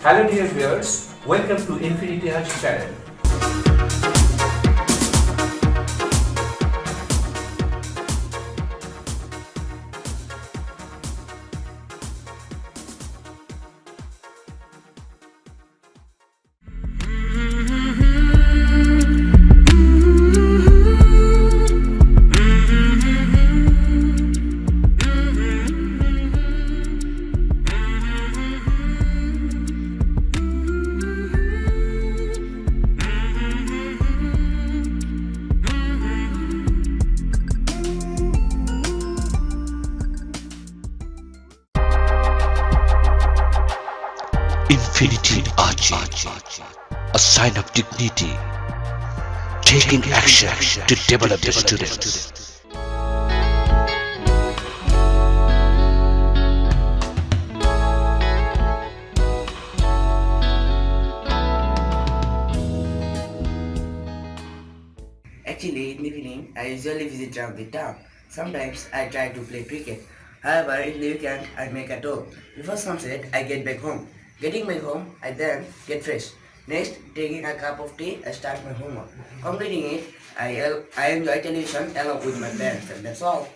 Hello dear viewers, welcome to Infinity Ahzee channel. Infinity Ahzee, a sign of dignity, taking action to develop the students. Actually, in the evening, I usually visit around the town. Sometimes I try to play cricket. However, in the weekend, I make a tour. Before sunset, I get back home. Getting back home, I then get fresh. Next, taking a cup of tea, I start my homework. Completing it, I enjoy television along with my parents, and that's all.